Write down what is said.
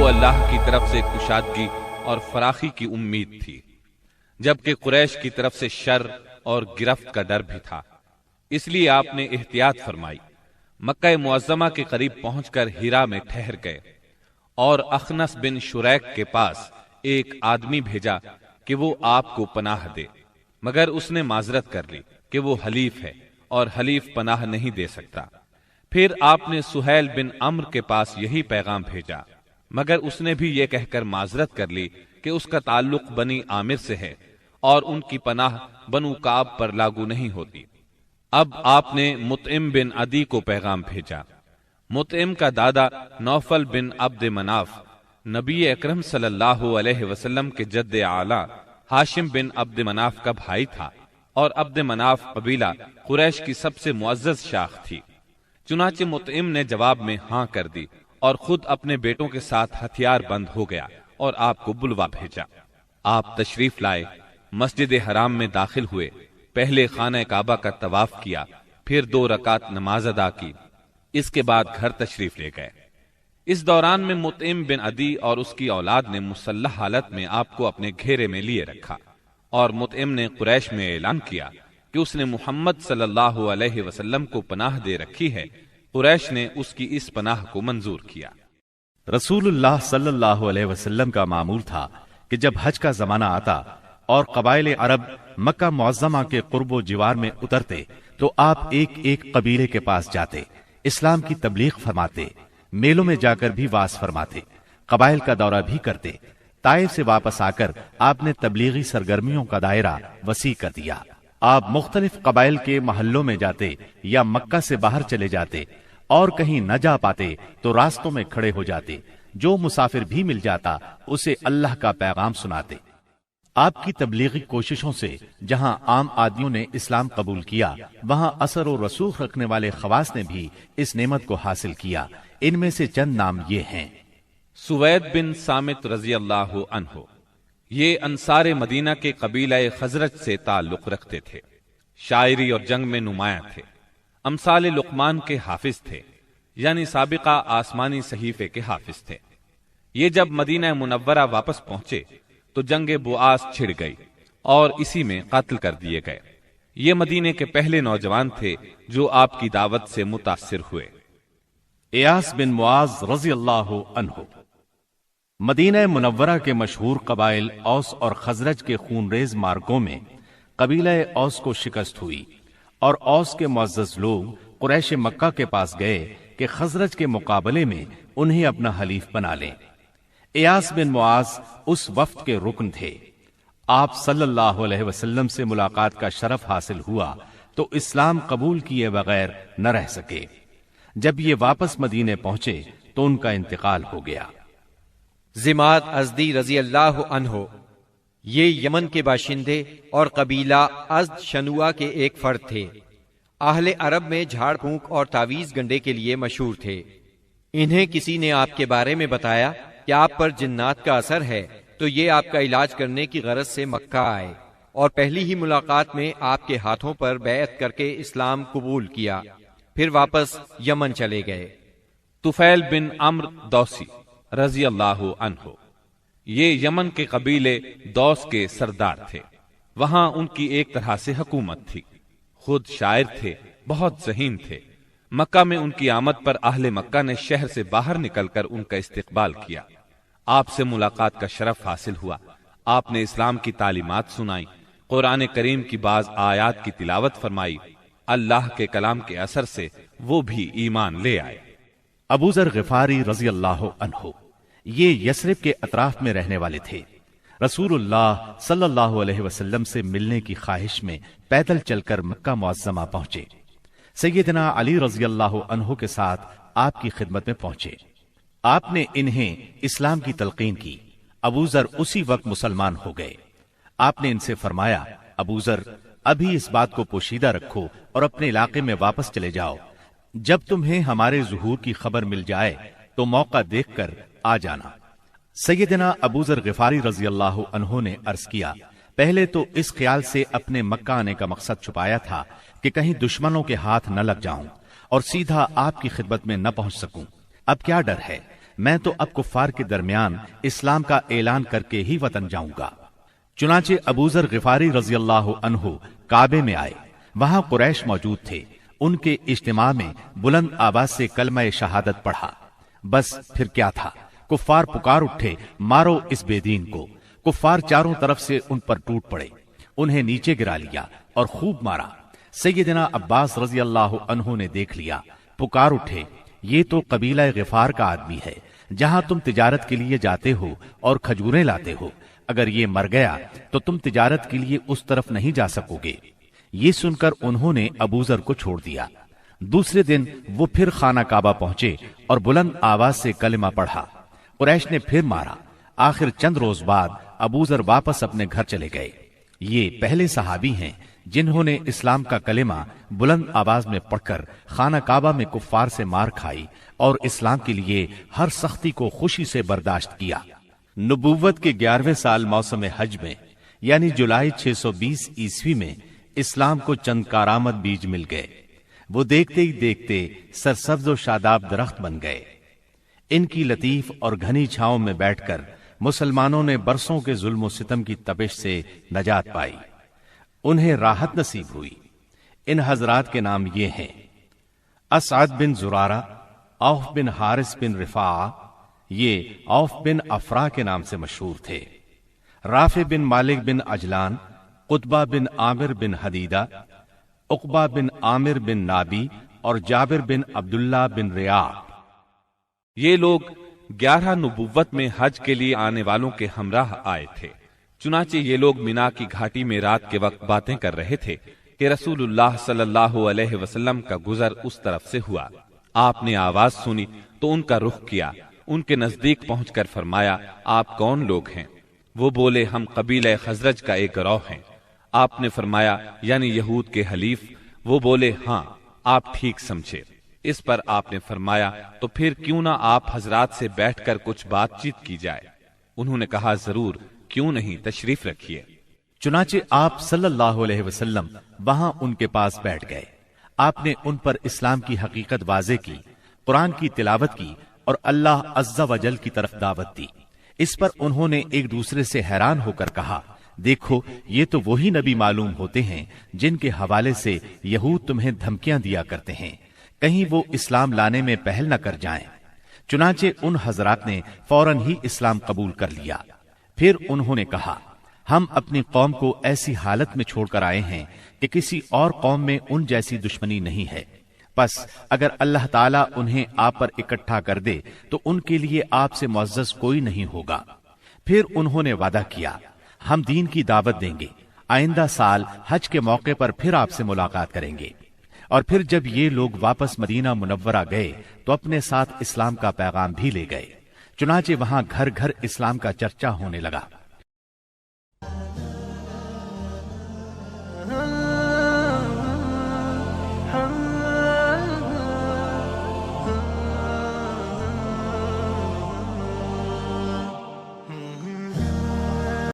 کو اللہ کی طرف سے کشادگی اور فراخی کی امید تھی، جبکہ قریش کی طرف سے شر اور گرفت کا ڈر بھی تھا۔ اس لیے آپ نے احتیاط فرمائی، مکہ معظمہ کے قریب پہنچ کر ہیرا میں ٹھہر گئے اور اخنس بن شریک کے پاس ایک آدمی بھیجا کہ وہ آپ کو پناہ دے، مگر اس نے معذرت کر لی کہ وہ حلیف ہے اور حلیف پناہ نہیں دے سکتا۔ پھر آپ نے سہیل بن عمرو کے پاس یہی پیغام بھیجا، مگر اس نے بھی یہ کہہ کر معذرت کر لی کہ اس کا تعلق بنی عامر سے ہے اور ان کی پناہ بنو کعب پر لاگو نہیں ہوتی۔ اب آپ نے مطعم بن عدی کو پیغام بھیجا۔ مطعم کا دادا نوفل بن عبد مناف نبی اکرم صلی اللہ علیہ وسلم کے جد اعلیٰ ہاشم بن عبد مناف کا بھائی تھا، اور عبد مناف قبیلہ قریش کی سب سے معزز شاخ تھی۔ چنانچہ مطعم نے جواب میں ہاں کر دی اور خود اپنے بیٹوں کے ساتھ ہتھیار بند ہو گیا اور آپ کو بلوا بھیجا۔ آپ تشریف لائے، مسجد حرام میں داخل ہوئے، پہلے خانہ کعبہ کا طواف کیا، پھر 2 رکعت نماز ادا کی، اس کے بعد گھر تشریف لے گئے۔ اس دوران میں مطعم بن عدی اور اس کی اولاد نے مسلح حالت میں آپ کو اپنے گھیرے میں لیے رکھا، اور مطعم نے قریش میں اعلان کیا کہ اس نے محمد صلی اللہ علیہ وسلم کو پناہ دے رکھی ہے۔ قریش نے اس کی اس پناہ کو منظور کیا۔ رسول اللہ صلی اللہ علیہ وسلم کا معمول تھا کہ جب حج کا زمانہ آتا اور قبائل عرب مکہ معظمہ کے قرب و جوار میں اترتے تو آپ ایک ایک قبیلے کے پاس جاتے، اسلام کی تبلیغ فرماتے، میلوں میں جا کر بھی واعظ فرماتے، قبائل کا دورہ بھی کرتے۔ طائف سے واپس آ کر آپ نے تبلیغی سرگرمیوں کا دائرہ وسیع کر دیا۔ آپ مختلف قبائل کے محلوں میں جاتے یا مکہ سے باہر چلے جاتے، اور کہیں نہ جا پاتے تو راستوں میں کھڑے ہو جاتے، جو مسافر بھی مل جاتا اسے اللہ کا پیغام سناتے۔ آپ کی تبلیغی کوششوں سے جہاں عام آدمیوں نے اسلام قبول کیا، وہاں اثر و رسوخ رکھنے والے خواص نے بھی اس نعمت کو حاصل کیا۔ ان میں سے چند نام یہ ہیں۔ سوید بن صامت رضی اللہ عنہ، یہ انصار مدینہ کے قبیلہ خزرج سے تعلق رکھتے تھے، شاعری اور جنگ میں نمایاں تھے، امثال لقمان کے حافظ تھے، یعنی سابقہ آسمانی صحیفے کے حافظ تھے۔ یہ جب مدینہ منورہ واپس پہنچے تو جنگ بؤاس چھڑ گئی اور اسی میں قتل کر دیے گئے۔ یہ مدینے کے پہلے نوجوان تھے جو آپ کی دعوت سے متاثر ہوئے۔ ایاس بن معاذ رضی اللہ عنہ، مدینہ منورہ کے مشہور قبائل اوس اور خزرج کے خونریز مارکوں میں قبیلہ اوس کو شکست ہوئی، اور اوس کے معزز لوگ قریش مکہ کے پاس گئے کہ خزرج کے مقابلے میں انہیں اپنا حلیف بنا لیں۔ ایاس بن معاذ اس وفد کے رکن تھے۔ آپ صلی اللہ علیہ وسلم سے ملاقات کا شرف حاصل ہوا تو اسلام قبول کیے بغیر نہ رہ سکے۔ جب یہ واپس مدینے پہنچے تو ان کا انتقال ہو گیا۔ زماد ازدی رضی اللہ عنہ، یہ یمن کے باشندے اور قبیلہ ازد شنوع کے ایک فرد تھے۔ اہل عرب میں جھاڑ پھونک اور تعویذ گنڈے کے لیے مشہور تھے۔ انہیں کسی نے آپ کے بارے میں بتایا کہ آپ پر جنات کا اثر ہے، تو یہ آپ کا علاج کرنے کی غرض سے مکہ آئے، اور پہلی ہی ملاقات میں آپ کے ہاتھوں پر بیعت کر کے اسلام قبول کیا، پھر واپس یمن چلے گئے۔ طفیل بن عمرو دوسی رضی اللہ عنہ، یہ یمن کے قبیلے دوس کے سردار تھے۔ وہاں ان کی ایک طرح سے حکومت تھی۔ خود شاعر تھے، بہت ذہین تھے۔ مکہ میں ان کی آمد پر اہل مکہ نے شہر سے باہر نکل کر ان کا استقبال کیا۔ آپ سے ملاقات کا شرف حاصل ہوا۔ آپ نے اسلام کی تعلیمات سنائی، قرآن کریم کی بعض آیات کی تلاوت فرمائی۔ اللہ کے کلام کے اثر سے وہ بھی ایمان لے آئے۔ ابو ذر غفاری رضی اللہ عنہ، یہ یثرب کے اطراف میں رہنے والے تھے۔ رسول اللہ صلی اللہ علیہ وسلم سے ملنے کی خواہش میں پیدل چل کر مکہ معظمہ پہنچے۔ سیدنا علی رضی اللہ عنہ کے ساتھ آپ کی خدمت میں پہنچے۔ آپ نے انہیں اسلام کی تلقین کی۔ ابو ذر اسی وقت مسلمان ہو گئے۔ آپ نے ان سے فرمایا، ابو ذر، ابھی اس بات کو پوشیدہ رکھو اور اپنے علاقے میں واپس چلے جاؤ۔ جب تمہیں ہمارے ظہور کی خبر مل جائے تو موقع دیکھ کر آ جانا۔ سیدنا ابو ذر غفاری رضی اللہ عنہ نے عرض کیا، پہلے تو اس خیال سے اپنے مکہ آنے کا مقصد چھپایا تھا کہ کہیں دشمنوں کے ہاتھ نہ لگ جاؤں اور سیدھا آپ کی خدمت میں نہ پہنچ سکوں۔ اب کیا ڈر ہے؟ میں تو اب کفار کے درمیان اسلام کا اعلان کر کے ہی وطن جاؤں گا۔ چنانچہ ابو ذر غفاری رضی اللہ عنہ کعبے میں آئے، وہاں قریش موجود تھے۔ ان کے اجتماع میں بلند آواز سے کلمہ شہادت پڑھا۔ بس پھر کیا تھا، کفار پکار اٹھے، مارو اس بے دین کو۔ کفار چاروں طرف سے ان پر ٹوٹ پڑے، انہیں نیچے گرا لیا اور خوب مارا۔ سیدنا عباس رضی اللہ عنہ نے دیکھ لیا، پکار اٹھے، یہ تو قبیلہ غفار کا آدمی ہے، جہاں تم تجارت کے لیے جاتے ہو اور کھجوریں لاتے ہو، اگر یہ مر گیا تو تم تجارت کے لیے اس طرف نہیں جا سکو گے۔ یہ سن کر انہوں نے ابو ذر کو چھوڑ دیا۔ دوسرے دن وہ پھر خانہ کعبہ پہنچے اور بلند آواز سے کلمہ پڑھا۔ قریش نے پھر مارا۔ آخر چند روز بعد ابو ذر واپس اپنے گھر چلے گئے۔ یہ پہلے صحابی ہیں جنہوں نے اسلام کا کلمہ بلند آواز میں پڑھ کر خانہ کعبہ میں کفار سے مار کھائی اور اسلام کے لیے ہر سختی کو خوشی سے برداشت کیا۔ نبوت کے 11ویں سال موسم حج میں یعنی جولائی 620 عیسوی میں اسلام کو چند کارآمد بیج مل گئے۔ وہ دیکھتے ہی دیکھتے سرسبز و شاداب درخت بن گئے۔ ان کی لطیف اور گھنی چھاؤں میں بیٹھ کر مسلمانوں نے برسوں کے ظلم و ستم کی تپش سے نجات پائی، انہیں راحت نصیب ہوئی۔ ان حضرات کے نام یہ ہیں: اسعد بن زرارہ، اوف بن حارث بن رفاعہ، یہ اوف بن افرا کے نام سے مشہور تھے، رافع بن مالک بن عجلان، قطبہ بن عامر بن حدیدہ، عقبہ بن عامر بن نابی اور جابر بن عبداللہ بن ریاح۔ یہ لوگ 11 نبوت میں حج کے لیے آنے والوں کے ہمراہ آئے تھے۔ چنانچہ یہ لوگ مینا کی گھاٹی میں رات کے وقت باتیں کر رہے تھے کہ رسول اللہ صلی اللہ علیہ وسلم کا گزر اس طرف سے ہوا۔ آپ نے آواز سنی تو ان کا رخ کیا، ان کے نزدیک پہنچ کر فرمایا، آپ کون لوگ ہیں؟ وہ بولے، ہم قبیلہ خزرج کا ایک گروہ ہیں۔ آپ نے فرمایا، یعنی یہود کے حلیف؟ وہ بولے، ہاں، آپ ٹھیک سمجھے۔ اس پر آپ نے فرمایا، تو پھر کیوں نہ آپ حضرات سے بیٹھ کر کچھ بات چیت کی جائے؟ انہوں نے کہا، ضرور، کیوں نہیں، تشریف رکھیے۔ چنانچہ آپ صلی اللہ علیہ وسلم وہاں ان کے پاس بیٹھ گئے۔ آپ نے ان پر اسلام کی حقیقت واضح کی، قرآن کی تلاوت کی اور اللہ عز و جل کی طرف دعوت دی۔ اس پر انہوں نے ایک دوسرے سے حیران ہو کر کہا، دیکھو، یہ تو وہی نبی معلوم ہوتے ہیں جن کے حوالے سے یہود تمہیں دھمکیاں دیا کرتے ہیں، کہیں وہ اسلام لانے میں پہل نہ کر جائیں۔ چنانچہ ان حضرات نے فوراً ہی اسلام قبول کر لیا۔ پھر انہوں نے کہا، ہم اپنی قوم کو ایسی حالت میں چھوڑ کر آئے ہیں کہ کسی اور قوم میں ان جیسی دشمنی نہیں ہے، پس اگر اللہ تعالیٰ انہیں آپ پر اکٹھا کر دے تو ان کے لیے آپ سے معزز کوئی نہیں ہوگا۔ پھر انہوں نے وعدہ کیا، ہم دین کی دعوت دیں گے، آئندہ سال حج کے موقع پر پھر آپ سے ملاقات کریں گے۔ اور پھر جب یہ لوگ واپس مدینہ منورہ گئے تو اپنے ساتھ اسلام کا پیغام بھی لے گئے۔ چنانچہ وہاں گھر گھر اسلام کا چرچا ہونے لگا۔